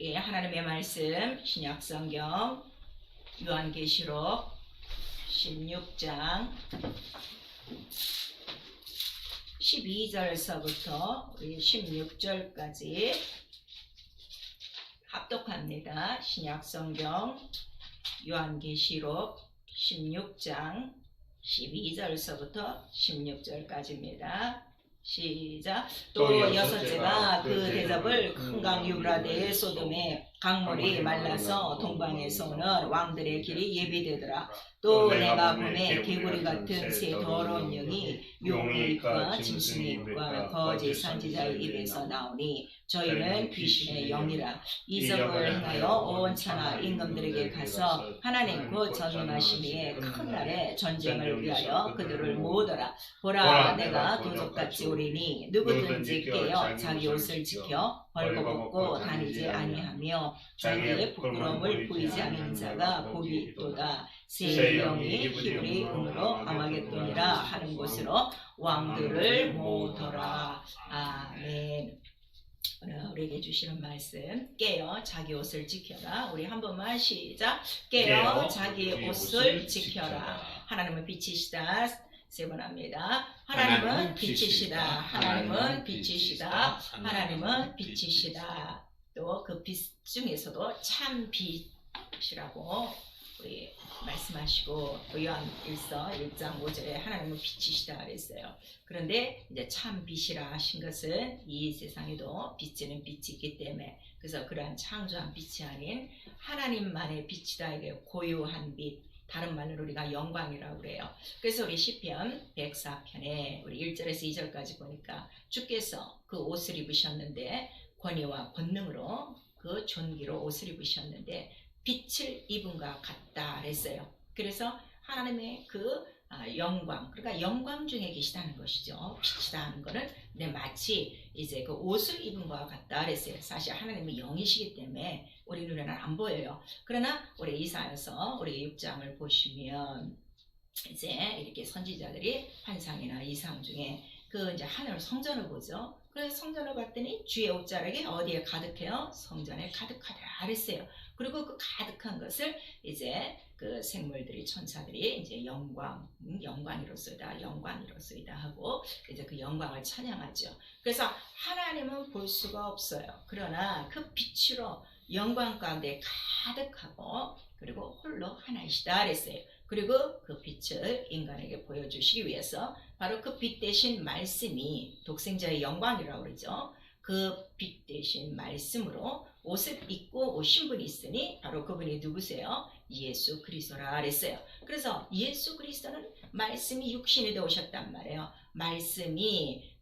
예, 하나님의 말씀 신약성경 요한계시록 16장 12절서부터 우리 16절까지 합독합니다. 신약성경 요한계시록 16장 12절서부터 16절까지입니다. 시작. 또 여섯째가 그 대접을 큰 강 유브라데의 소돔에 강물이 말라서 동방에서 오는 왕들의 길이 예비되더라. 또 내가 보매 개구리 같은 새 더러운 영이 용의 입과 짐승의 입과 거짓 선지자의 입에서 나오니 저희는 귀신의 영이라. 이적을 행하여 온 천하 임금들에게 가서 하나님 곧 전능하시니의 큰 날에 전쟁을 위하여 그들을 모으더라. 보라 내가 도적같이 오리니 누구든지 깨어 자기 옷을 지켜 벌거벗고 다니지 아니하며 자기의 부끄러움을 보이지 않는 자가 복이 있도다. 새 영이 히브리 음으로 아마겟돈이라 하는 곳으로 왕들을 모으더라. 아멘. 오늘 우리에게 주시는 말씀, 깨어 자기 옷을 지켜라. 우리 한 번만 시작. 깨어 자기 옷을 지켜라. 하나님은 빛이시다. 세 번 합니다. 하나님은 빛이시다. 하나님은 빛이시다. 하나님은 빛이시다. 또 그 빛 중에서도 참 빛이라고 우리 말씀하시고 요한 1서 1장 5절에 하나님은 빛이시다 그랬어요. 그런데 이제 참 빛이라 하신 것은 이 세상에도 비치는 빛이 있기 때문에, 그래서 그러한 창조한 빛이 아닌 하나님만의 빛이다. 이게 고유한 빛, 다른 말로 우리가 영광이라고 그래요. 그래서 우리 시편 104편에 우리 1절에서 2절까지 보니까 주께서 그 옷을 입으셨는데 권위와 권능으로 그 존귀로 옷을 입으셨는데 빛을 입은과 같다 그랬어요. 그래서 하나님의 그 영광, 그러니까 영광 중에 계시다는 것이죠. 빛이다 하는 거는 마치 이제 그 옷을 입은 것과 같다 그랬어요. 사실 하나님은 영이시기 때문에 우리 눈에는 안 보여요. 그러나 우리 이사야서 우리 6장을 보시면 이제 이렇게 선지자들이 환상이나 이상 중에 그 이제 하늘 성전을 보죠. 그래서 성전을 봤더니 주의 옷자락이 어디에 가득해요? 성전에 가득하다 그랬어요. 그리고 그 가득한 것을 이제 그 생물들이, 천사들이 이제 영광이로소이다, 영광이로소이다 하고 이제 그 영광을 찬양하죠. 그래서 하나님은 볼 수가 없어요. 그러나 그 빛으로 영광 가운데 가득하고 그리고 홀로 하나이시다 그랬어요. 그리고 그 빛을 인간에게 보여주시기 위해서 바로 그 빛 대신 말씀이 독생자의 영광이라고 그러죠. 그 빛 대신 말씀으로 옷을 입고 오신 분이 있으니 바로 그분이 누구세요? 예수 그리스도라 그랬어요. 그래서 예수 그리스도는 말씀이 육신이 되어 오셨단 말이에요. 말씀이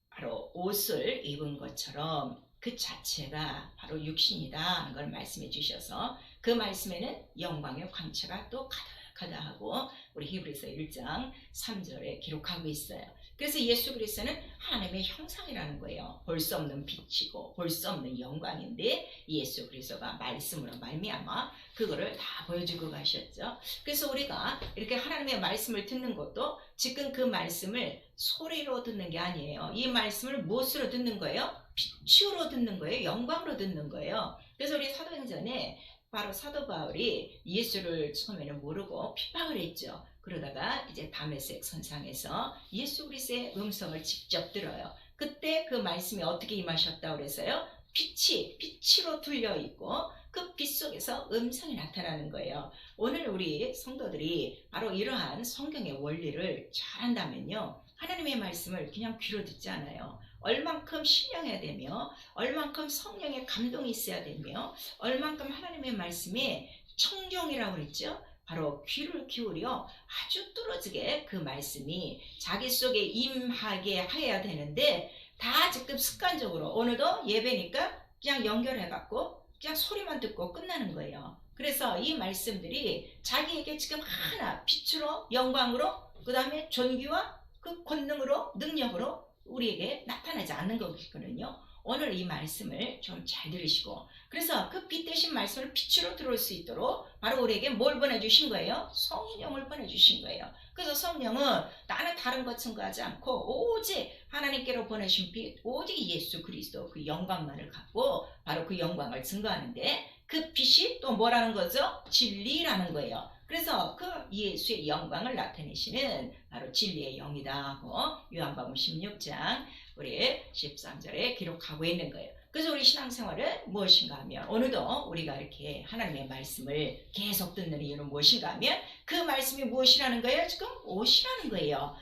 바로 옷을 입은 것처럼 그 자체가 바로 육신이다 하는 걸 말씀해 주셔서 그 말씀에는 영광의 광채가 또 가득하다 하고 우리 히브리서 1장 3절에 기록하고 있어요. 그래서 예수 그리스도는 하나님의 형상이라는 거예요. 볼 수 없는 빛이고 볼 수 없는 영광인데 예수 그리스도가 말씀으로 말미암아 그거를 다 보여주고 가셨죠. 그래서 우리가 이렇게 하나님의 말씀을 듣는 것도 지금 그 말씀을 소리로 듣는 게 아니에요. 이 말씀을 무엇으로 듣는 거예요? 빛으로 듣는 거예요. 영광으로 듣는 거예요. 그래서 우리 사도행전에 바로 사도 바울이 예수를 처음에는 모르고 핍박을 했죠. 그러다가 이제 다메섹 선상에서 예수 그리스도의 음성을 직접 들어요. 그때 그 말씀이 어떻게 임하셨다고 그래서요? 빛으로 둘려 있고 그 빛 속에서 음성이 나타나는 거예요. 오늘 우리 성도들이 바로 이러한 성경의 원리를 잘 한다면요, 하나님의 말씀을 그냥 귀로 듣지 않아요. 얼만큼 신령해야 되며 얼만큼 성령의 감동이 있어야 되며 얼만큼 하나님의 말씀에 청종이라고 그랬죠. 바로 귀를 기울여 아주 뚫어지게 그 말씀이 자기 속에 임하게 해야 되는데 다 지금 습관적으로 오늘도 예배니까 그냥 연결해갖고 그냥 소리만 듣고 끝나는 거예요. 그래서 이 말씀들이 자기에게 지금 하나 빛으로 영광으로 그 다음에 존귀와 그 권능으로 능력으로 우리에게 나타나지 않는 거거든요. 오늘 이 말씀을 좀 잘 들으시고, 그래서 그 빛 대신 말씀을 빛으로 들어올 수 있도록 바로 우리에게 뭘 보내주신 거예요? 성령을 보내주신 거예요. 그래서 성령은 나는 다른 것 증거하지 않고 오직 하나님께로 보내신 빛, 오직 예수 그리스도 그 영광만을 갖고 바로 그 영광을 증거하는데, 그 빛이 또 뭐라는 거죠? 진리라는 거예요. 그래서 그 예수의 영광을 나타내시는 바로 진리의 영이다 하고 요한복음 16장 우리 13절에 기록하고 있는 거예요. 그래서 우리 신앙생활은 무엇인가 하면, 오늘도 우리가 이렇게 하나님의 말씀을 계속 듣는 이유는 무엇인가 하면, 그 말씀이 무엇이라는 거예요? 지금 옷이라는 거예요.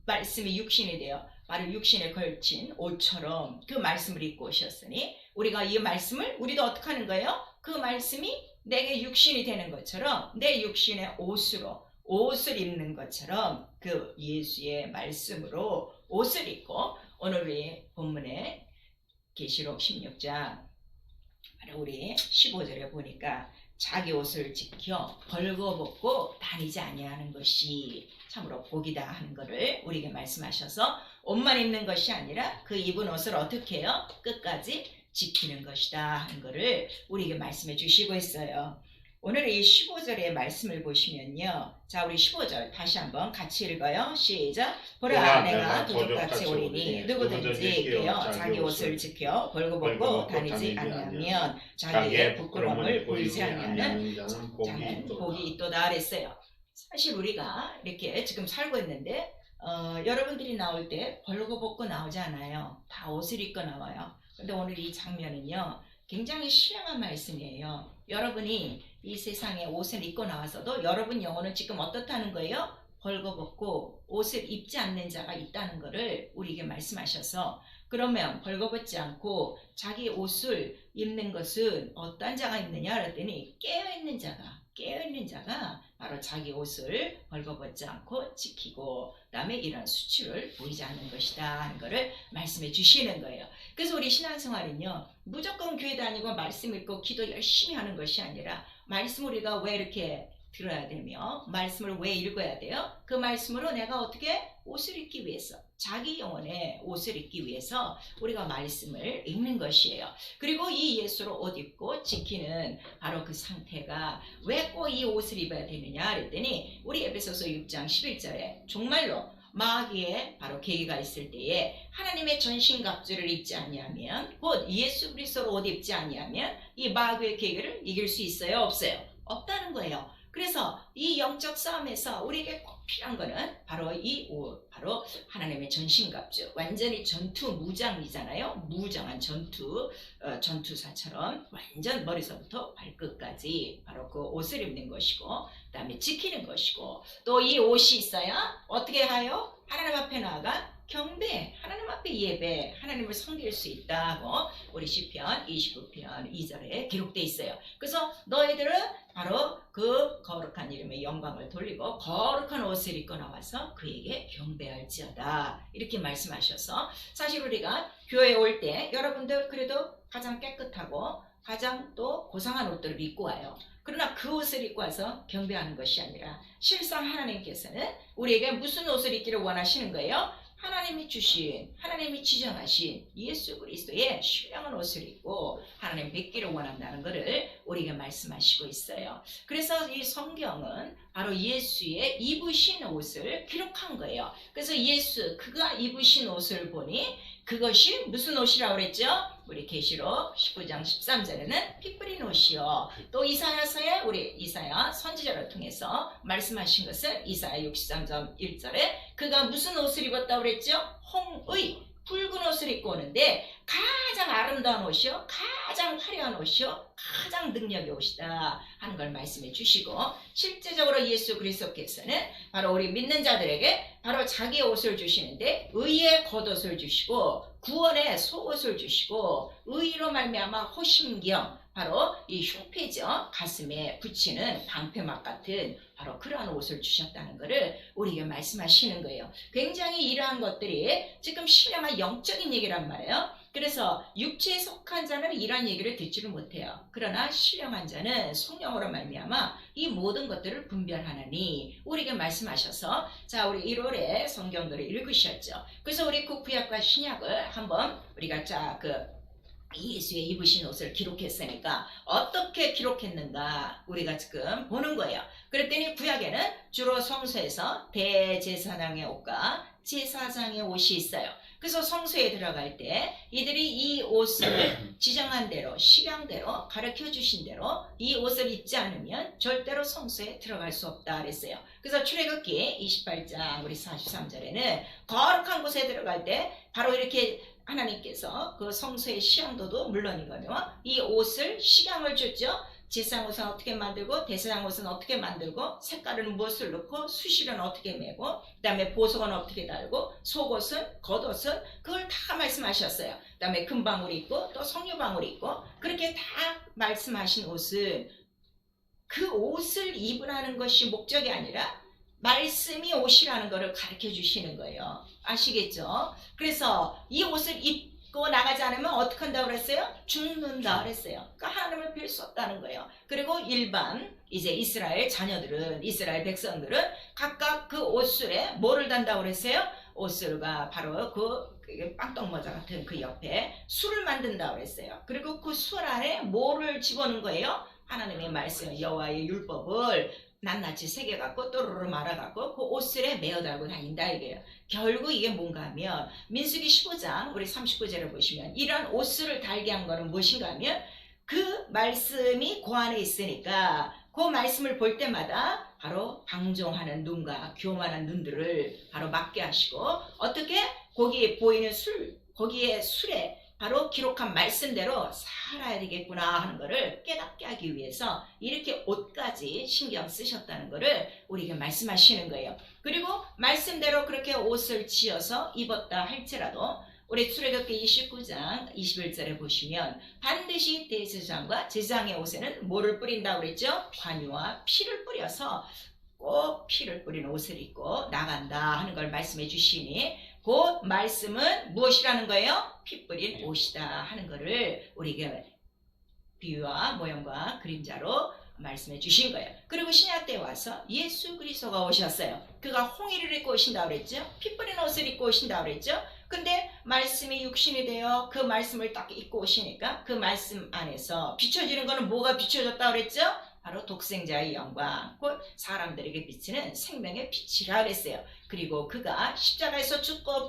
말씀이 육신이 돼요. 바로 육신에 걸친 옷처럼 그 말씀을 입고 오셨으니, 우리가 이 말씀을 우리도 어떻게 하는 거예요? 그 말씀이 내게 육신이 되는 것처럼 내 육신의 옷으로 옷을 입는 것처럼 그 예수의 말씀으로 옷을 입고, 오늘 우리 본문에 계시록 16장 우리 15절에 보니까 자기 옷을 지켜 벌거벗고 다니지 아니하는 것이 참으로 복이다 하는 것을 우리에게 말씀하셔서, 옷만 입는 것이 아니라 그 입은 옷을 어떻게 해요? 끝까지 지키는 것이다 하는 것을 우리에게 말씀해 주시고 있어요. 오늘 이 15절의 말씀을 보시면요, 자 우리 15절 다시 한번 같이 읽어요. 시작. 보라 내가 도적같이 오리니 누구든지 깨어 자기 옷을 지켜 벌거벗고 다니지 아니하면 자기의 부끄러움을 보이지 아니하는 자는 복이 있도다 그랬어요. 사실 우리가 이렇게 지금 살고 있는데 여러분들이 나올 때 벌거벗고 나오지 않아요. 다 옷을 입고 나와요. 근데 오늘 이 장면은요, 굉장히 신령한 말씀이에요. 여러분이 이 세상에 옷을 입고 나와서도 여러분 영혼은 지금 어떻다는 거예요? 벌거벗고 옷을 입지 않는 자가 있다는 것을 우리에게 말씀하셔서, 그러면 벌거벗지 않고 자기 옷을 입는 것은 어떤 자가 있느냐 그랬더니 깨어있는 자가 바로 자기 옷을 벌거벗지 않고 지키고, 그 다음에 이런 수치를 보이지 않는 것이다 하는 것을 말씀해 주시는 거예요. 그래서 우리 신앙생활은요, 무조건 교회 다니고 말씀 읽고 기도 열심히 하는 것이 아니라, 말씀 우리가 왜 이렇게 들어야 되며 말씀을 왜 읽어야 돼요? 그 말씀으로 내가 어떻게 옷을 입기 위해서, 자기 영혼의 옷을 입기 위해서 우리가 말씀을 읽는 것이에요. 그리고 이 예수로 옷 입고 지키는 바로 그 상태가 왜 꼭 이 옷을 입어야 되느냐 그랬더니, 우리 에베소서 6장 11절에 정말로 마귀의 바로 계기가 있을 때에 하나님의 전신갑주를 입지 아니하면, 곧 예수 그리스도로 옷 입지 아니하면 이 마귀의 계기를 이길 수 있어요? 없어요? 없다는 거예요. 그래서 이 영적 싸움에서 우리에게 꼭 필요한 거는 바로 이 옷, 바로 하나님의 전신갑주, 완전히 전투 무장이잖아요. 무장한 전투사처럼 완전 머리서부터 발끝까지 바로 그 옷을 입는 것이고, 그 다음에 지키는 것이고, 또 이 옷이 있어야 어떻게 하여 하나님 앞에 나아가 경배, 하나님 앞에 예배, 하나님을 섬길 수 있다고 우리 시편 29편 2절에 기록되어 있어요. 그래서 너희들은 바로 그 거룩한 이름의 영광을 돌리고 거룩한 옷을 입고 나와서 그에게 경배할지어다, 이렇게 말씀하셔서, 사실 우리가 교회에 올 때 여러분들 그래도 가장 깨끗하고 가장 또 고상한 옷들을 입고 와요. 그러나 그 옷을 입고 와서 경배하는 것이 아니라, 실상 하나님께서는 우리에게 무슨 옷을 입기를 원하시는 거예요? 하나님이 주신, 하나님이 지정하신 예수 그리스도의 신령한 옷을 입고 하나님 뵙기를 원한다는 것을 우리에게 말씀하시고 있어요. 그래서 이 성경은 바로 예수의 입으신 옷을 기록한 거예요. 그래서 예수, 그가 입으신 옷을 보니 그것이 무슨 옷이라고 그랬죠? 우리 계시록 19장 13절에는 피 뿌린 옷이요. 또 이사야서에 우리 이사야 선지자를 통해서 말씀하신 것은 이사야 63장 1절에 그가 무슨 옷을 입었다고 그랬죠? 홍의 붉은 옷을 입고 오는데, 가장 아름다운 옷이요, 가장 화려한 옷이요, 가장 능력의 옷이다 하는 걸 말씀해 주시고, 실제적으로 예수 그리스도께서는 바로 우리 믿는 자들에게 바로 자기의 옷을 주시는데, 의의 겉옷을 주시고 구원의 속옷을 주시고, 의로 말미암아 호심경, 바로 이 흉패죠, 가슴에 붙이는 방패막 같은 바로 그러한 옷을 주셨다는 것을 우리에게 말씀하시는 거예요. 굉장히 이러한 것들이 지금 신령한 영적인 얘기란 말이에요. 그래서 육체에 속한 자는 이러한 얘기를 듣지를 못해요. 그러나 신령한 자는 성령으로 말미암아 이 모든 것들을 분별하느니 우리에게 말씀하셔서, 자 우리 1월에 성경들을 읽으셨죠. 그래서 우리 그 구약과 신약을 한번 우리가 예수의 입으신 옷을 기록했으니까 어떻게 기록했는가 우리가 지금 보는 거예요. 그랬더니 구약에는 주로 성소에서 대제사장의 옷과 제사장의 옷이 있어요. 그래서 성소에 들어갈 때 이들이 이 옷을 지정한 대로 식양대로 가르쳐 주신 대로 이 옷을 입지 않으면 절대로 성소에 들어갈 수 없다 그랬어요. 그래서 출애굽기 28장 우리 43절에는 거룩한 곳에 들어갈 때 바로 이렇게 하나님께서 그 성소의 시향도도 물론이거든요. 이 옷을 식양을 줬죠. 제사장 옷은 어떻게 만들고 대제사장 옷은 어떻게 만들고 색깔은 무엇을 넣고 수실은 어떻게 매고 그 다음에 보석은 어떻게 달고 속옷은 겉옷은 그걸 다 말씀하셨어요. 그 다음에 금방울이 있고 또 석류방울이 있고 그렇게 다 말씀하신 옷은 그 옷을 입으라는 것이 목적이 아니라 말씀이 옷이라는 것을 가르쳐 주시는 거예요. 아시겠죠? 그래서 이 옷을 입고 나가지 않으면 어떻게 한다고 그랬어요? 죽는다 그랬어요. 그러니까 하나님을 뵐 수 없다는 거예요. 그리고 일반 이제 이스라엘 자녀들은 이스라엘 백성들은 각각 그 옷술에 뭐를 단다고 그랬어요? 옷술과 바로 그 빵떡모자 같은 그 옆에 술을 만든다고 그랬어요. 그리고 그 술 안에 뭐를 집어넣은 거예요? 하나님의 말씀 여호와의 율법을 낱낱이 새겨갖고 또르르 말아갖고 그 옷슬에 메어달고 다닌다 이게요. 결국 이게 뭔가 하면 민수기 15장 우리 39절을 보시면 이런 옷슬을 달게 한 거는 무엇인가 하면 그 말씀이 그 안에 있으니까 그 말씀을 볼 때마다 바로 방종하는 눈과 교만한 눈들을 바로 막게 하시고 어떻게 거기에 보이는 거기에 술에 바로 기록한 말씀대로 살아야 되겠구나 하는 것을 깨닫게 하기 위해서 이렇게 옷까지 신경 쓰셨다는 것을 우리에게 말씀하시는 거예요. 그리고 말씀대로 그렇게 옷을 지어서 입었다 할지라도 우리 출애굽기 29장 21절에 보시면 반드시 대제사장과 제사장의 옷에는 뭐를 뿌린다고 그랬죠? 관유와 피를 뿌려서 꼭 피를 뿌리는 옷을 입고 나간다 하는 걸 말씀해 주시니 그 말씀은 무엇이라는 거예요? 피 뿌린 옷이다 하는 것을 우리에게 비유와 모형과 그림자로 말씀해 주신 거예요. 그리고 신약 때 와서 예수 그리스도가 오셨어요. 그가 홍의를 입고 오신다고 그랬죠? 피 뿌린 옷을 입고 오신다고 그랬죠? 근데 말씀이 육신이 되어 그 말씀을 딱 입고 오시니까 그 말씀 안에서 비춰지는 거는 뭐가 비춰졌다고 그랬죠? 바로 독생자의 영광, 곧 사람들에게 비치는 생명의 빛이라 그랬어요. 그리고 그가 십자가에서 죽고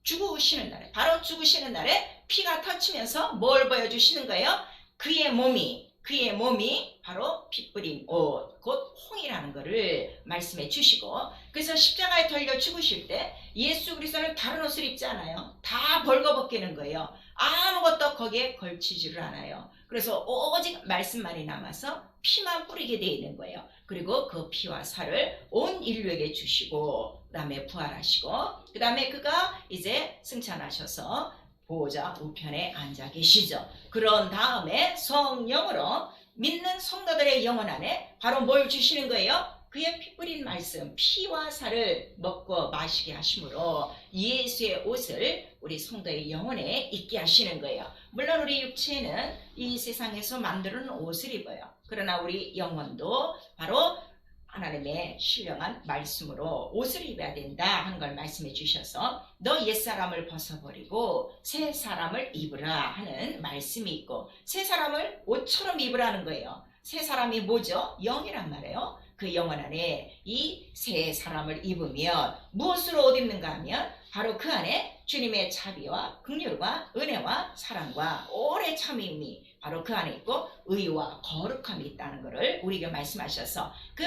죽으시는 날에, 바로 죽으시는 날에 피가 터치면서 뭘 보여주시는 거예요? 그의 몸이 바로 피 뿌린 옷, 곧 홍이라는 것을 말씀해 주시고, 그래서 십자가에 달려 죽으실 때 예수 그리스도는 다른 옷을 입지 않아요. 다 벌거벗기는 거예요. 아무것도 거기에 걸치지를 않아요. 그래서 오직 말씀만이 남아서 피만 뿌리게 되어 있는 거예요. 그리고 그 피와 살을 온 인류에게 주시고 그 다음에 부활하시고 그 다음에 그가 이제 승천하셔서 보호자 우편에 앉아 계시죠. 그런 다음에 성령으로 믿는 성도들의 영혼 안에 바로 뭘 주시는 거예요? 그의 피 뿌린 말씀, 피와 살을 먹고 마시게 하심으로 예수의 옷을 우리 성도의 영혼에 입게 하시는 거예요. 물론 우리 육체는 이 세상에서 만드는 옷을 입어요. 그러나 우리 영혼도 바로 하나님의 신령한 말씀으로 옷을 입어야 된다 하는 걸 말씀해 주셔서 너 옛사람을 벗어버리고 새 사람을 입으라 하는 말씀이 있고 새 사람을 옷처럼 입으라는 거예요. 새 사람이 뭐죠? 영이란 말이에요. 그 영혼 안에 이 새 사람을 입으면 무엇으로 옷 입는가 하면 바로 그 안에 주님의 자비와 긍휼과 은혜와 사랑과 오래 참음이 바로 그 안에 있고 의와 거룩함이 있다는 것을 우리에게 말씀하셔서 그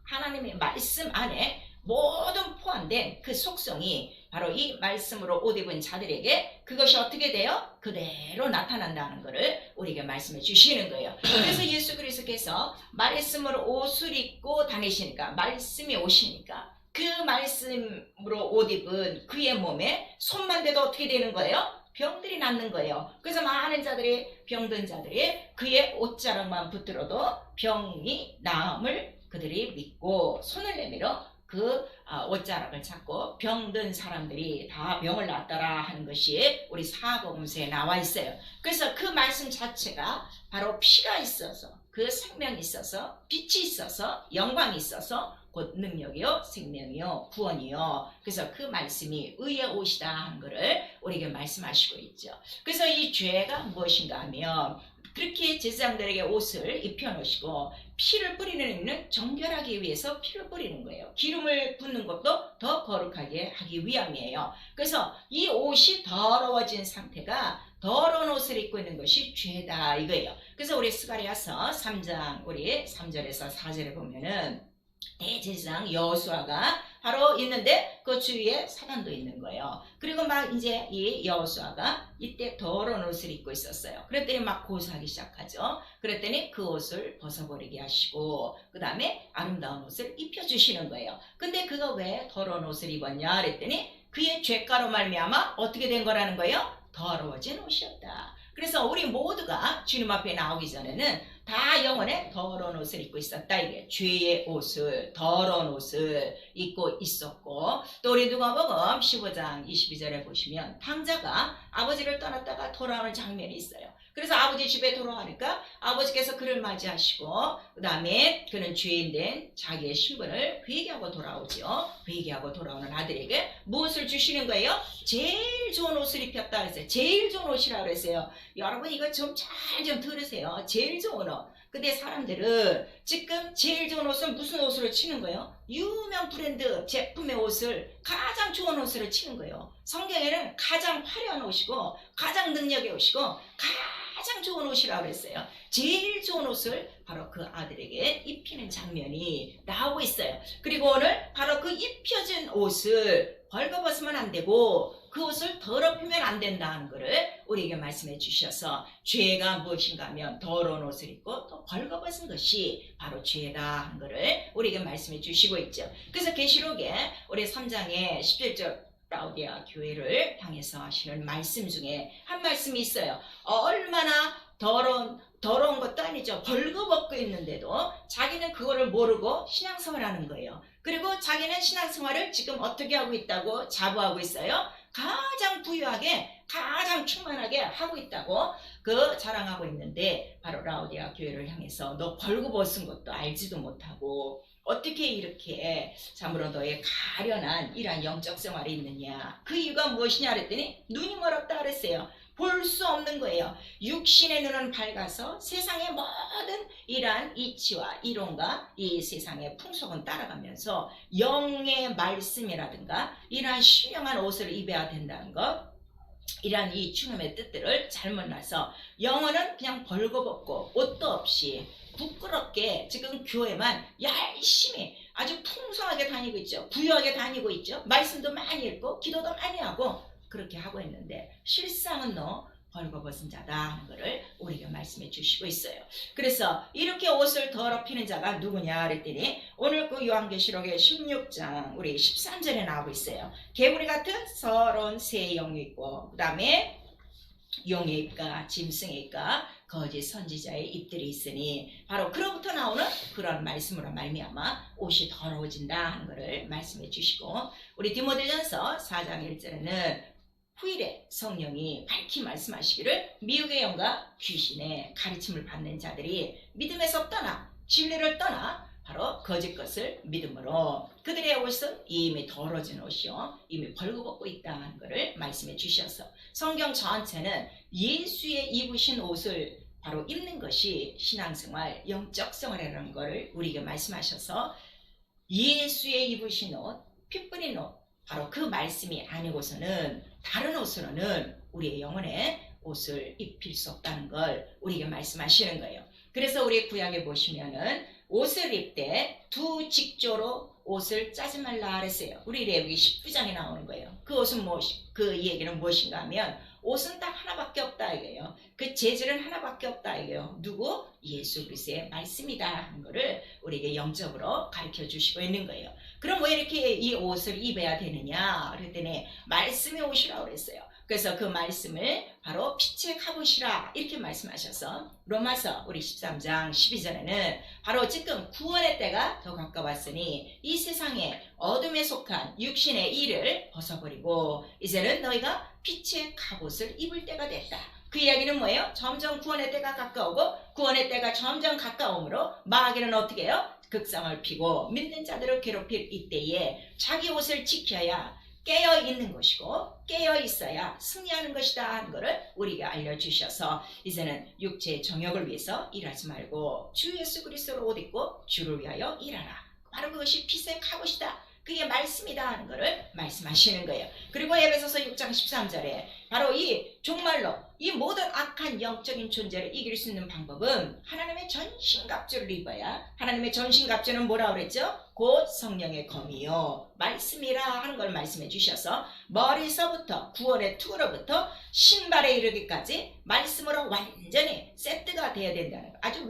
하나님의 말씀 안에 모든 포함된 그 속성이 바로 이 말씀으로 옷 입은 자들에게 그것이 어떻게 돼요? 그대로 나타난다는 것을 우리에게 말씀해 주시는 거예요. 그래서 예수 그리스도께서 말씀으로 옷을 입고 다니시니까 말씀이 오시니까 그 말씀으로 옷 입은 그의 몸에 손만 대도 어떻게 되는 거예요? 병들이 낫는 거예요. 그래서 많은 자들이 병든 자들이 그의 옷자락만 붙들어도 병이 나음을 그들이 믿고 손을 내밀어 그 옷자락을 찾고 병든 사람들이 다 병을 낫더라 하는 것이 우리 사복음서에 나와 있어요. 그래서 그 말씀 자체가 바로 피가 있어서 그 생명이 있어서 빛이 있어서 영광이 있어서 곧 능력이요 생명이요 구원이요. 그래서 그 말씀이 의의 옷이다 하는 것을 우리에게 말씀하시고 있죠. 그래서 이 죄가 무엇인가 하면 그렇게 제사장들에게 옷을 입혀놓으시고 피를 뿌리는 이유는 정결하기 위해서 피를 뿌리는 거예요. 기름을 붓는 것도 더 거룩하게 하기 위함이에요. 그래서 이 옷이 더러워진 상태가 더러운 옷을 입고 있는 것이 죄다 이거예요. 그래서 우리 스가랴서 3장 우리 3절에서 4절에 보면은 대제사장 여호수아가 바로 있는데 그 주위에 사단도 있는 거예요. 그리고 막 이제 이 여호수아가 이때 더러운 옷을 입고 있었어요. 그랬더니 막 고소하기 시작하죠. 그랬더니 그 옷을 벗어버리게 하시고 그 다음에 아름다운 옷을 입혀주시는 거예요. 근데 그가 왜 더러운 옷을 입었냐 그랬더니 그의 죄가로 말미암아 어떻게 된 거라는 거예요? 더러워진 옷이었다. 그래서 우리 모두가 주님 앞에 나오기 전에는 다 영혼에 더러운 옷을 입고 있었다. 이게 죄의 옷을 더러운 옷을 입고 있었고 또 우리 누가복음 15장 22절에 보시면 탕자가 아버지를 떠났다가 돌아오는 장면이 있어요. 그래서 아버지 집에 돌아가니까 아버지께서 그를 맞이하시고 그 다음에 그는 죄인 된 자기의 신분을 회개하고 돌아오죠. 회개하고 돌아오는 아들에게 무엇을 주시는 거예요? 제일 좋은 옷을 입혔다 그랬어요. 제일 좋은 옷이라고 그랬어요. 여러분 이거 좀 잘 좀 들으세요. 제일 좋은 옷. 근데 사람들은 지금 제일 좋은 옷은 무슨 옷으로 치는 거예요? 유명 브랜드 제품의 옷을 가장 좋은 옷으로 치는 거예요. 성경에는 가장 화려한 옷이고 가장 능력의 옷이고 가장 좋은 옷이라고 그랬어요. 제일 좋은 옷을 바로 그 아들에게 입히는 장면이 나오고 있어요. 그리고 오늘 바로 그 입혀진 옷을 벌거벗으면 안 되고 그 옷을 더럽히면 안 된다는 것을 우리에게 말씀해 주셔서 죄가 무엇인가 하면 더러운 옷을 입고 또 벌거벗은 것이 바로 죄다 하는 것을 우리에게 말씀해 주시고 있죠. 그래서 계시록에 우리 3장의 17절 라우디아 교회를 향해서 하시는 말씀 중에 한 말씀이 있어요. 얼마나 더러운 것도 아니죠. 벌거벗고 있는데도 자기는 그거를 모르고 신앙생활하는 거예요. 그리고 자기는 신앙생활을 지금 어떻게 하고 있다고 자부하고 있어요. 가장 부유하게 가장 충만하게 하고 있다고 그 자랑하고 있는데 바로 라우디아 교회를 향해서 너 벌거벗은 것도 알지도 못하고 어떻게 이렇게 참으로 너의 가련한 이러한 영적 생활이 있느냐. 그 이유가 무엇이냐 그랬더니 눈이 멀었다 그랬어요. 볼 수 없는 거예요. 육신의 눈은 밝아서 세상의 모든 이러한 이치와 이론과 이 세상의 풍속은 따라가면서 영의 말씀이라든가 이러한 신령한 옷을 입어야 된다는 것, 이러한 이 주님의 뜻들을 잘 몰라서 영어는 그냥 벌거벗고 옷도 없이 부끄럽게 지금 교회만 열심히 아주 풍성하게 다니고 있죠. 부유하게 다니고 있죠. 말씀도 많이 읽고 기도도 많이 하고 그렇게 하고 있는데 실상은 너 벌거벗은 자다 하는 것을 우리가 말씀해 주시고 있어요. 그래서 이렇게 옷을 더럽히는 자가 누구냐 그랬더니 오늘 그 요한계시록의 16장 우리 13절에 나오고 있어요. 개구리 같은 서러운 새 영이 있고 그 다음에 용의 입과 짐승의 입과 거짓 선지자의 입들이 있으니 바로 그로부터 나오는 그런 말씀으로 말미암아 옷이 더러워진다 하는 것을 말씀해 주시고 우리 디모데전서 4장 1절에는 후일에 성령이 밝히 말씀하시기를 미혹의 영과 귀신의 가르침을 받는 자들이 믿음에서 떠나 진리를 떠나 바로 거짓 것을 믿음으로 그들의 옷은 이미 더러워진 옷이요 이미 벌거벗고 있다는 것을 말씀해 주셔서 성경 전체는 예수의 입으신 옷을 바로 입는 것이 신앙생활 영적 생활이라는 것을 우리에게 말씀하셔서 예수의 입으신 옷 피 뿌린 옷 바로 그 말씀이 아니고서는 다른 옷으로는 우리의 영혼에 옷을 입힐 수 없다는 걸 우리에게 말씀하시는 거예요. 그래서 우리 구약에 보시면은 옷을 입되 두 직조로 옷을 짜지 말라 그랬어요. 우리 레위기 19장에 나오는 거예요. 그 옷은 그 얘기는 무엇인가 하면 옷은 딱 하나밖에 없다 이거예요. 그 재질은 하나밖에 없다 이거예요. 누구? 예수 그리스도의 말씀이다 하는 거를 우리에게 영적으로 가르쳐 주시고 있는 거예요. 그럼 왜 이렇게 이 옷을 입어야 되느냐 그랬더니 말씀의 옷이라고 그랬어요. 그래서 그 말씀을 바로 빛의 갑옷이라 이렇게 말씀하셔서 로마서 우리 13장 12절에는 바로 지금 구원의 때가 더 가까웠으니 이 세상에 어둠에 속한 육신의 일을 벗어버리고 이제는 너희가 빛의 갑옷을 입을 때가 됐다. 그 이야기는 뭐예요? 점점 구원의 때가 가까우고 구원의 때가 점점 가까움으로 마귀는 어떻게 해요? 극성을 피고 믿는 자들을 괴롭힐 이때에 자기 옷을 지켜야 깨어 있는 것이고 깨어 있어야 승리하는 것이다 하는 것을 우리에게 알려주셔서 이제는 육체의 정욕을 위해서 일하지 말고 주 예수 그리스도로 옷 입고 주를 위하여 일하라. 바로 그것이 빛의 갑옷이다. 그게 말씀이다 하는 것을 말씀하시는 거예요. 그리고 에베소서 6장 13절에 바로 이 정말로 이 모든 악한 영적인 존재를 이길 수 있는 방법은 하나님의 전신갑주를 입어야, 하나님의 전신갑주는 뭐라고 그랬죠? 곧 성령의 검이요 말씀이라 하는 걸 말씀해 주셔서 머리서부터 구원의 투구로부터 신발에 이르기까지 말씀으로 완전히 세트가 돼야 된다는 거. 아주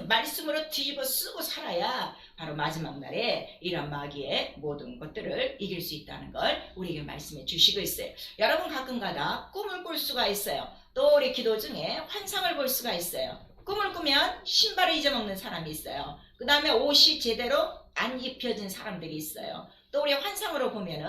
말씀으로 뒤집어 쓰고 살아야 바로 마지막 날에 이런 마귀의 모든 것들을 이길 수 있다는 걸 우리에게 말씀해 주시고 있어요. 여러분 가끔가다 꿈을 꿀 수가 있어요. 또 우리 기도 중에 환상을 볼 수가 있어요. 꿈을 꾸면 신발을 잊어먹는 사람이 있어요. 그 다음에 옷이 제대로 안 입혀진 사람들이 있어요. 또 우리 환상으로 보면은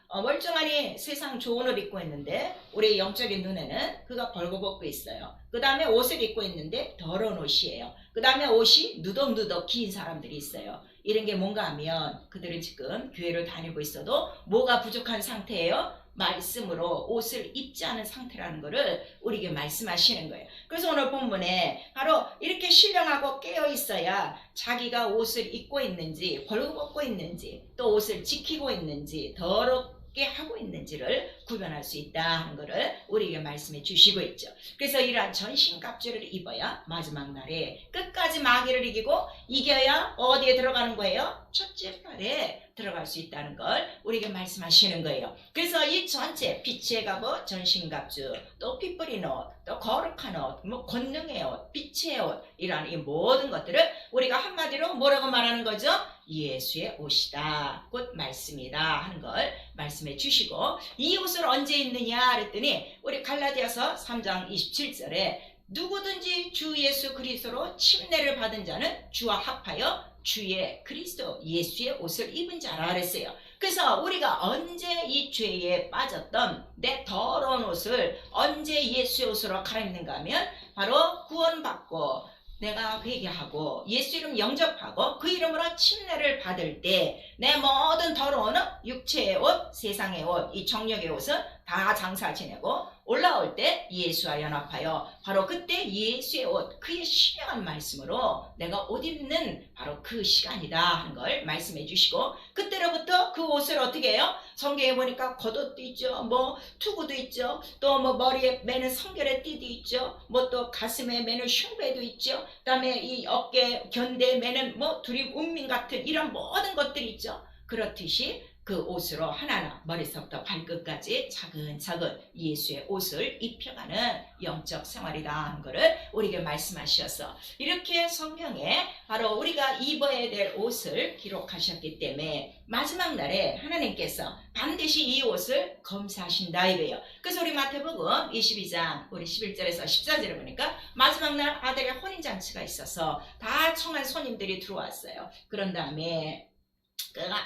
멀쩡하니 세상 좋은 옷 입고 있는데 우리 영적인 눈에는 그가 벌거벗고 있어요. 그 다음에 옷을 입고 있는데 더러운 옷이에요. 그 다음에 옷이 누덕누덕 긴 사람들이 있어요. 이런 게 뭔가 하면 그들은 지금 교회를 다니고 있어도 뭐가 부족한 상태예요? 말씀으로 옷을 입지 않은 상태라는 것을 우리에게 말씀하시는 거예요. 그래서 오늘 본문에 바로 이렇게 신령하고 깨어 있어야 자기가 옷을 입고 있는지 벌거벗고 있는지 또 옷을 지키고 있는지 더럽게 하고 있는지를 구별할 수 있다 하는 것을 우리에게 말씀해 주시고 있죠. 그래서 이러한 전신갑주를 입어야 마지막 날에 끝까지 마귀를 이겨야 어디에 들어가는 거예요? 첫째 날에 들어갈 수 있다는 걸 우리에게 말씀하시는 거예요. 그래서 이 전체 빛의 갑옷, 전신갑주, 또 피 뿌린 옷, 또 거룩한 옷, 뭐 권능의 옷, 빛의 옷, 이러한 이 모든 것들을 우리가 한마디로 뭐라고 말하는 거죠? 예수의 옷이다, 곧 말씀이다 하는 걸 말씀해 주시고, 이 옷을 언제 입느냐 그랬더니 우리 갈라디아서 3장 27절에 누구든지 주 예수 그리스도로 침례를 받은 자는 주와 합하여 주의 그리스도 예수의 옷을 입은 자라 그랬어요. 그래서 우리가 언제 이 죄에 빠졌던 내 더러운 옷을 언제 예수의 옷으로 갈아입는가 하면 바로 구원받고 내가 회개하고 예수 이름 영접하고 그 이름으로 침례를 받을 때 내 모든 더러운 육체의 옷, 세상의 옷, 이 정욕의 옷은 다 장사 지내고 올라올 때 예수와 연합하여 바로 그때 예수의 옷, 그의 신령한 말씀으로 내가 옷 입는 바로 그 시간이다 하는 걸 말씀해 주시고, 그때로부터 그 옷을 어떻게 해요? 성경에 보니까 겉옷도 있죠, 뭐 투구도 있죠, 또 뭐 머리에 매는 성결의 띠도 있죠, 뭐 또 가슴에 매는 흉배도 있죠, 그 다음에 이 어깨 견대에 매는 뭐 두립 운민 같은 이런 모든 것들이 있죠. 그렇듯이 그 옷으로 하나하나 머리서부터 발끝까지 차근차근 예수의 옷을 입혀가는 영적 생활이다 하는 것을 우리에게 말씀하셔서 이렇게 성경에 바로 우리가 입어야 될 옷을 기록하셨기 때문에 마지막 날에 하나님께서 반드시 이 옷을 검사하신다 이거예요. 그래서 우리 마태복음 22장 우리 11절에서 14절에 보니까 마지막 날 아들의 혼인잔치가 있어서 다 청한 손님들이 들어왔어요. 그런 다음에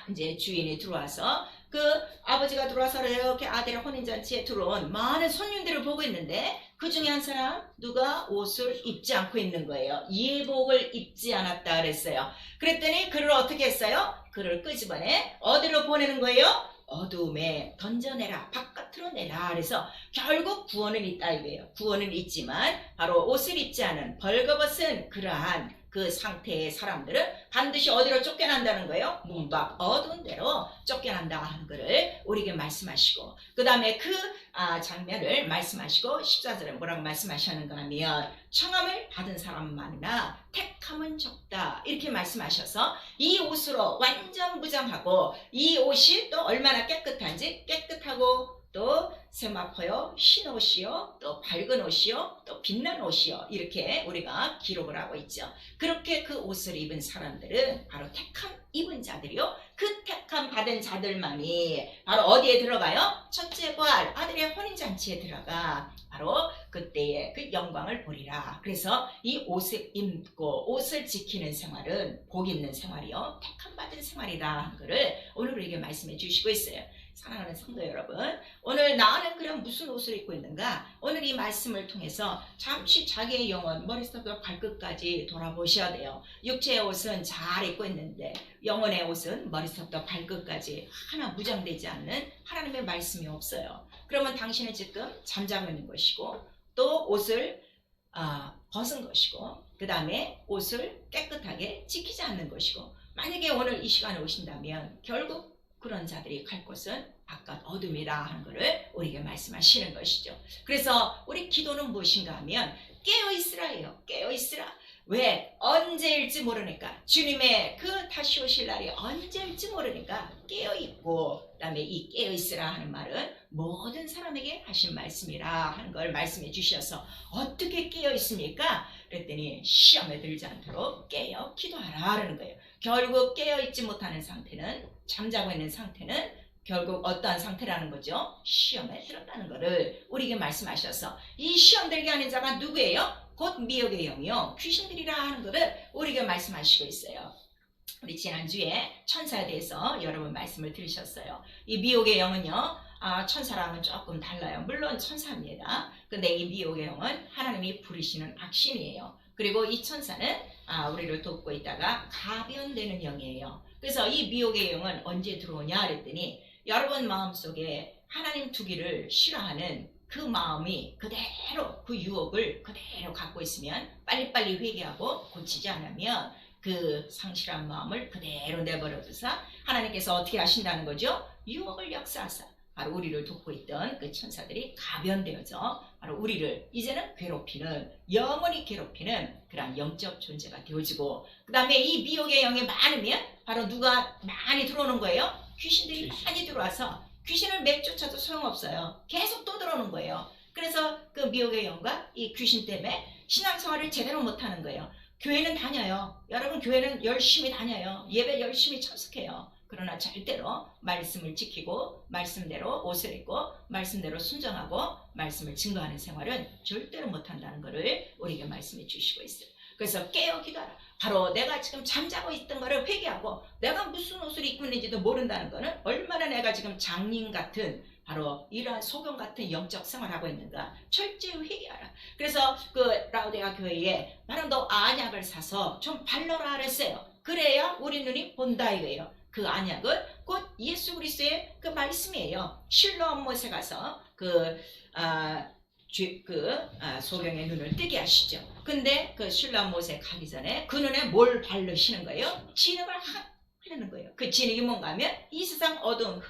이제 주인이 들어와서 그 아버지가 들어와서 이렇게 아들의 혼인잔치에 들어온 많은 손님들을 보고 있는데 그 중에 한 사람 누가 옷을 입지 않고 있는 거예요. 예복을 입지 않았다 그랬어요. 그랬더니 그를 어떻게 했어요? 그를 끄집어내 어디로 보내는 거예요? 어두움에 던져내라, 바깥으로 내라. 그래서 결국 구원은 있다 이거예요. 구원은 있지만 바로 옷을 입지 않은 벌거벗은 그러한 그 상태의 사람들은 반드시 어디로 쫓겨난다는 거예요? 문밖 어두운 데로 쫓겨난다 하는 것을 우리에게 말씀하시고, 그 다음에 그 장면을 말씀하시고 14절에 뭐라고 말씀하셨는가 하면 청함을 받은 사람은 많으나 택함은 적다 이렇게 말씀하셔서 이 옷으로 완전 무장하고 이 옷이 또 얼마나 깨끗한지, 깨끗하고 또 세마포요, 흰 옷이요, 또 밝은 옷이요, 또 빛난 옷이요, 이렇게 우리가 기록을 하고 있죠. 그렇게 그 옷을 입은 사람들은 바로 택함 입은 자들이요, 그 택함 받은 자들만이 바로 어디에 들어가요? 첫째 부활 아들의 혼인잔치에 들어가 바로 그때의 그 영광을 보리라. 그래서 이 옷을 입고 옷을 지키는 생활은 복 있는 생활이요, 택함 받은 생활이다 하는 것을 오늘 우리에게 말씀해 주시고 있어요. 사랑하는 성도 여러분, 오늘 나는 그럼 무슨 옷을 입고 있는가? 오늘 이 말씀을 통해서 잠시 자기의 영혼 머리부터 발끝까지 돌아보셔야 돼요. 육체의 옷은 잘 입고 있는데 영혼의 옷은 머리부터 발끝까지 하나 무장되지 않는 하나님의 말씀이 없어요. 그러면 당신은 지금 잠자고 있는 것이고 또 옷을 벗은 것이고 그 다음에 옷을 깨끗하게 지키지 않는 것이고, 만약에 오늘 이 시간에 오신다면 결국 그런 자들이 갈 곳은 바깥 어둠이라 하는 것을 우리에게 말씀하시는 것이죠. 그래서 우리 기도는 무엇인가 하면 깨어있으라예요. 깨어있으라. 왜? 언제일지 모르니까, 주님의 그 다시 오실 날이 언제일지 모르니까 깨어있고, 그 다음에 이 깨어있으라 하는 말은 모든 사람에게 하신 말씀이라 하는 걸 말씀해 주셔서 어떻게 깨어있습니까? 그랬더니 시험에 들지 않도록 깨어 기도하라는 거예요. 결국 깨어있지 못하는 상태는, 잠자고 있는 상태는 결국 어떠한 상태라는 거죠? 시험에 들었다는 것을 우리에게 말씀하셔서, 이 시험 들게 하는 자가 누구예요? 곧 미혹의 영이요 귀신들이라 하는 것을 우리에게 말씀하시고 있어요. 우리 지난주에 천사에 대해서 여러 번 말씀을 들으셨어요. 이 미혹의 영은요, 천사랑은 조금 달라요. 물론 천사입니다. 근데 이 미혹의 영은 하나님이 부르시는 악신이에요. 그리고 이 천사는 우리를 돕고 있다가 가변되는 영이에요. 그래서 이 미혹의 영은 언제 들어오냐 그랬더니, 여러분 마음속에 하나님 두기를 싫어하는 그 마음이 그대로, 그 유혹을 그대로 갖고 있으면, 빨리빨리 회개하고 고치지 않으면 그 상실한 마음을 그대로 내버려두사 하나님께서 어떻게 하신다는 거죠? 유혹을 역사하사 바로 우리를 돕고 있던 그 천사들이 가변되어져 바로 우리를 이제는 괴롭히는, 영원히 괴롭히는 그러한 영적 존재가 되어지고, 그 다음에 이 미혹의 영이 많으면 바로 누가 많이 들어오는 거예요? 귀신들이 많이 들어와서 귀신을 내쫓아도 소용없어요. 계속 또 들어오는 거예요. 그래서 그 미혹의 영과 이 귀신 때문에 신앙생활을 제대로 못하는 거예요. 교회는 다녀요. 여러분 교회는 열심히 다녀요. 예배 열심히 참석해요. 그러나 절대로 말씀을 지키고 말씀대로 옷을 입고 말씀대로 순종하고 말씀을 증거하는 생활은 절대로 못한다는 것을 우리에게 말씀해 주시고 있어요. 그래서 깨어 기도하라. 바로 내가 지금 잠자고 있던 거를 회개하고, 내가 무슨 옷을 입고 있는지도 모른다는 거는 얼마나 내가 지금 장님 같은, 바로 이러한 소경 같은 영적 생활을 하고 있는가 철저히 회개하라. 그래서 그 라우디아 교회에 바로 너 안약을 사서 좀 발라라 그랬어요. 그래야 우리 눈이 본다 이거예요. 그 안약은 곧 예수 그리스도의 그 말씀이에요. 실로암 못에 가서 소경의 눈을 뜨게 하시죠. 근데 그 실로암 못에 가기 전에 그 눈에 뭘 바르시는 거예요? 진흙을 하려는 거예요. 그 진흙이 뭔가 하면 이 세상 어두운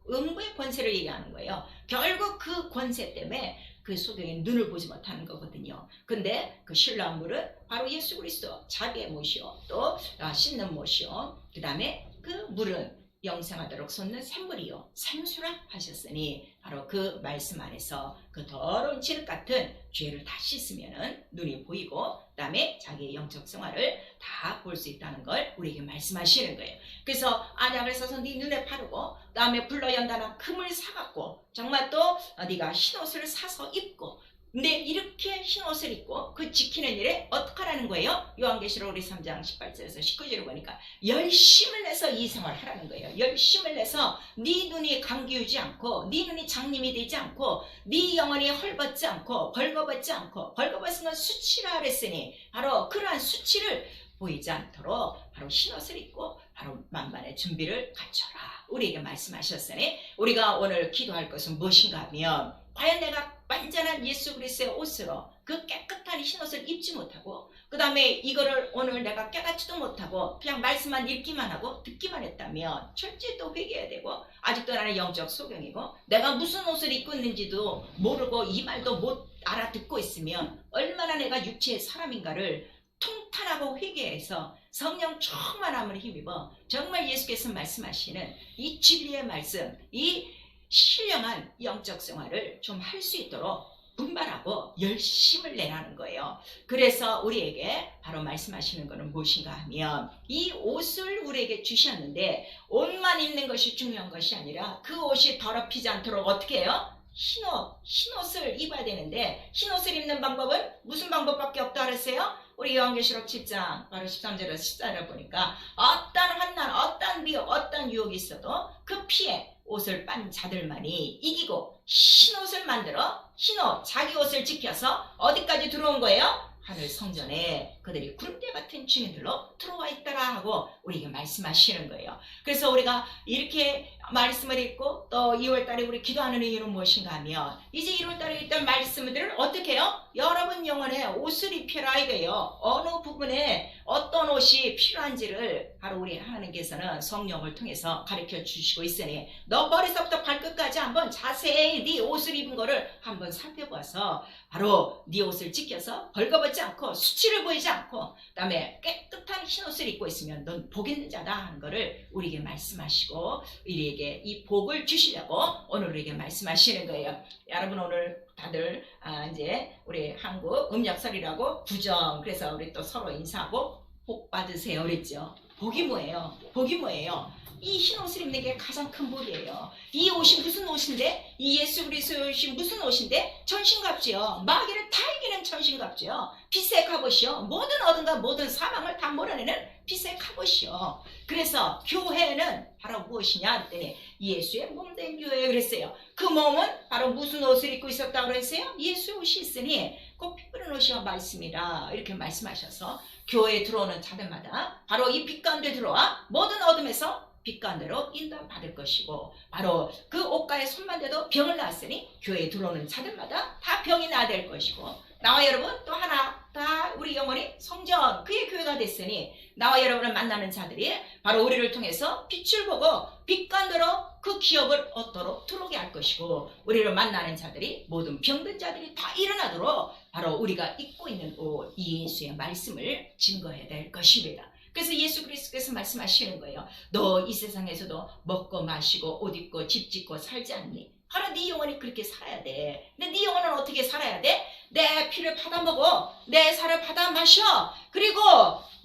음부의 권세를 얘기하는 거예요. 결국 그 권세 때문에 그 소경이 눈을 보지 못하는 거거든요. 근데 그 실로암 물은 바로 예수 그리스도 자기의 못이요, 또 씻는 못이요, 그 다음에 그 물은 영생하도록 솟는 샘물이요 생수라 하셨으니, 바로 그 말씀 안에서 그 더러운 진흙 같은 죄를 다 씻으면은 눈이 보이고, 그 다음에 자기의 영적 생활을 다 볼 수 있다는 걸 우리에게 말씀하시는 거예요. 그래서 안약을 써서 네 눈에 바르고, 그 다음에 불러 연단한 금을 사갖고, 정말 또 네가 흰옷을 사서 입고, 근데 이렇게 흰옷을 입고 그 지키는 일에 어떻게 하라는 거예요? 요한계시록 우리 3장 18절에서 19절을 보니까 열심을 내서 이 생활을 하라는 거예요. 열심을 내서 네 눈이 감기우지 않고, 네 눈이 장님이 되지 않고, 네 영혼이 헐벗지 않고 벌거벗지 않고, 벌거벗은 건 수치라 그랬으니 바로 그러한 수치를 보이지 않도록 바로 흰옷을 입고 바로 만반의 준비를 갖춰라 우리에게 말씀하셨으니, 우리가 오늘 기도할 것은 무엇인가 하면, 과연 내가 완전한 예수 그리스도의 옷으로 그 깨끗한 흰옷을 입지 못하고, 그 다음에 이거를 오늘 내가 깨닫지도 못하고 그냥 말씀만 읽기만 하고 듣기만 했다면 철저히 또 회개해야 되고, 아직도 나는 영적 소경이고 내가 무슨 옷을 입고 있는지도 모르고 이 말도 못 알아듣고 있으면 얼마나 내가 육체의 사람인가를 통탄하고 회개해서 성령 충만함을 힘입어 정말 예수께서 말씀하시는 이 진리의 말씀, 이 신령한 영적 생활을 좀 할 수 있도록 분발하고 열심을 내라는 거예요. 그래서 우리에게 바로 말씀하시는 것은 무엇인가 하면, 이 옷을 우리에게 주셨는데 옷만 입는 것이 중요한 것이 아니라 그 옷이 더럽히지 않도록 어떻게 해요? 흰옷을 입어야 되는데, 흰옷을 입는 방법은 무슨 방법밖에 없다 그랬어요? 우리 요한계시록 7장 바로 13절에서 14절을 보니까 어떤 환난, 어떤 미혹, 어떤 유혹이 있어도 그 피에 옷을 빤 자들만이 이기고 흰옷을 만들어 흰옷 자기 옷을 지켜서 어디까지 들어온 거예요? 하늘 성전에 그들이 구름대 같은 증인들로 들어와 있더라 하고 우리에게 말씀하시는 거예요. 그래서 우리가 이렇게 말씀을 읽고 또 2월달에 우리 기도하는 이유는 무엇인가 하면 이제 1월달에 있던 말씀들을 어떻게 해요? 여러분 영혼에 옷을 입혀라 이거예요. 어느 부분에 어떤 옷이 필요한지를 바로 우리 하나님께서는 성령을 통해서 가르쳐 주시고 있으니 너 머리서부터 발끝까지 한번 자세히 네 옷을 입은 거를 한번 살펴봐서 바로 네 옷을 지켜서 벌거벗지 않고 수치를 보이지 않고 그다음에 깨끗한 흰옷을 입고 있으면 넌 복 있는 자다 하는 거를 우리에게 말씀하시고 우리에게 이 복을 주시려고 오늘 우리에게 말씀하시는 거예요. 여러분 오늘 다들 이제 우리 한국 음력설이라고 구정 그래서 우리 또 서로 인사하고 복 받으세요 그랬죠. 복이 뭐예요? 복이 뭐예요? 이 흰옷을 입는 게 가장 큰 복이에요. 이 옷이 무슨 옷인데? 이 예수 그리스도의 옷이 무슨 옷인데? 천신갑주요. 마귀를 다 이기는 천신갑주요. 빛의 갑옷이요. 모든 어둠과 모든 사망을 다 몰아내는 빛의 갑옷이요. 그래서 교회는 바로 무엇이냐 했더니 예수의 몸된 교회 그랬어요. 그 몸은 바로 무슨 옷을 입고 있었다고 그랬어요? 예수의 옷이 있으니 꼭 피 뿌린 옷이와 말씀이라 이렇게 말씀하셔서 교회에 들어오는 자들마다 바로 이 빛 가운데 들어와 모든 어둠에서 빛 가운데로 인도받을 것이고 바로 그 옷가에 손만 대도 병을 낳았으니 교회에 들어오는 자들마다 다 병이 나야 될 것이고 나와 여러분 또 하나 다 우리 영혼이 성전 그의 교회가 됐으니 나와 여러분을 만나는 자들이 바로 우리를 통해서 빛을 보고 빛 가운데로 그 기업을 얻도록 들어오게 할 것이고 우리를 만나는 자들이 모든 병든 자들이 다 일어나도록 바로 우리가 입고 있는 옷 이 예수의 말씀을 증거해야 될 것입니다. 그래서 예수 그리스도께서 말씀하시는 거예요. 너 이 세상에서도 먹고 마시고 옷 입고 집 짓고 살지 않니? 바로 네 영혼이 그렇게 살아야 돼. 근데 네 영혼은 어떻게 살아야 돼? 내 피를 받아 먹어. 내 살을 받아 마셔. 그리고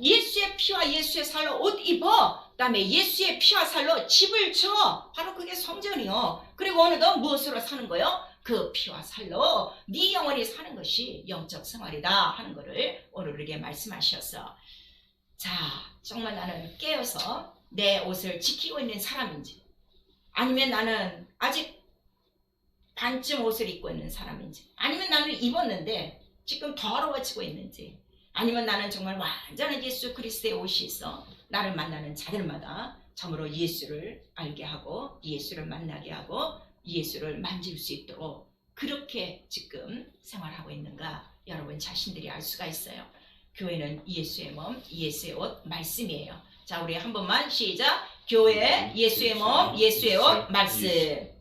예수의 피와 예수의 살로 옷 입어. 그다음에 예수의 피와 살로 집을 쳐. 바로 그게 성전이요. 그리고 어느덧 무엇으로 사는 거요? 그 피와 살로 네 영혼이 사는 것이 영적 생활이다 하는 것을 오늘 우리에게 말씀하셨어. 자, 정말 나는 깨어서 내 옷을 지키고 있는 사람인지 아니면 나는 아직 반쯤 옷을 입고 있는 사람인지 아니면 나는 입었는데 지금 더러워지고 있는지 아니면 나는 정말 완전한 예수 그리스도의 옷이 있어 나를 만나는 자들마다 참으로 예수를 알게 하고 예수를 만나게 하고 예수를 만질 수 있도록 그렇게 지금 생활하고 있는가 여러분 자신들이 알 수가 있어요. 교회는 예수의 몸, 예수의 옷, 말씀이에요. 자, 우리 한 번만 시작. 교회, 예수의 몸, 예수의 옷, 말씀.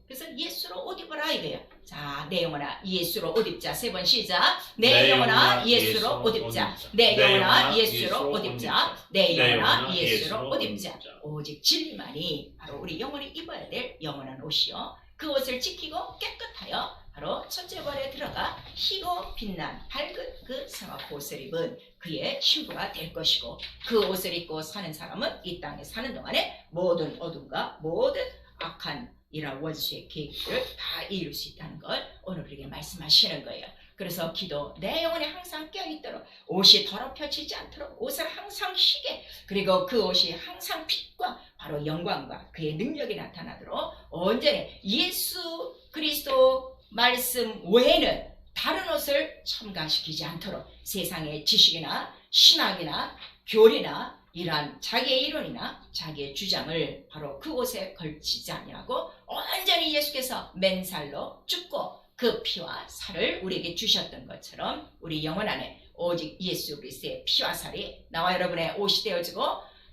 그래서 예수로 옷 입어라 이거예요. 자, 내 영혼아 예수로 옷 입자. 세 번 시작. 내 영혼아 예수로 옷 입자. 내 영혼아 예수로 옷 입자. 내 영혼아 예수로 옷 입자. 오직 진리만이 바로 우리 영혼이 입어야 될 영원한 옷이요. 그 옷을 지키고 깨끗하여 바로 첫째 벌에 들어가 희고 빛난 밝은 그 성악 옷을 입은 그의 신부가 될 것이고 그 옷을 입고 사는 사람은 이 땅에 사는 동안에 모든 어둠과 모든 악한 이런 원수의 계획을 다 이룰 수 있다는 걸 오늘 우리에게 말씀하시는 거예요. 그래서 기도 내 영혼에 항상 깨어있도록 옷이 더럽혀지지 않도록 옷을 항상 희게 그리고 그 옷이 항상 빛과 바로 영광과 그의 능력이 나타나도록 온전히 예수 그리스도 말씀 외에는 다른 옷을 첨가시키지 않도록 세상의 지식이나 신학이나 교리나 이러한 자기의 이론이나 자기의 주장을 바로 그 옷에 걸치지 아니하고 온전히 예수께서 맨살로 죽고 그 피와 살을 우리에게 주셨던 것처럼 우리 영혼 안에 오직 예수 그리스도의 피와 살이 나와 여러분의 옷이 되어지고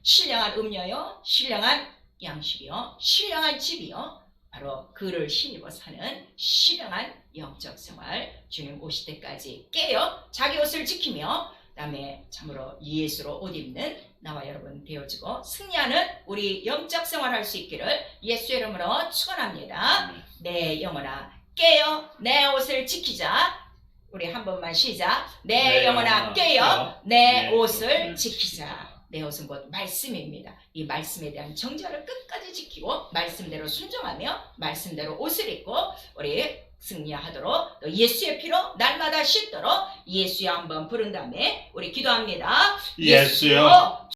신령한 음료요 신령한 양식이요 신령한 집이요 바로 그를 힘입어 사는 신령한 영적 생활 주님 오실 때까지 깨어 자기 옷을 지키며 그다음에 참으로 예수로 옷 입는 나와 여러분 되어지고 승리하는 우리 영적 생활할 수 있기를 예수의 이름으로 축원합니다. 내 영혼아 깨어 내 옷을 지키자. 우리 한 번만 시작. 내 영혼아 깨어 내 옷을 지키자. 내 옷은 곧 말씀입니다. 이 말씀에 대한 정절을 끝까지 지키고 말씀대로 순종하며 말씀대로 옷을 입고 우리 승리하도록 또 예수의 피로 날마다 씻도록 예수여 한번 부른 다음에 우리 기도합니다. 예수여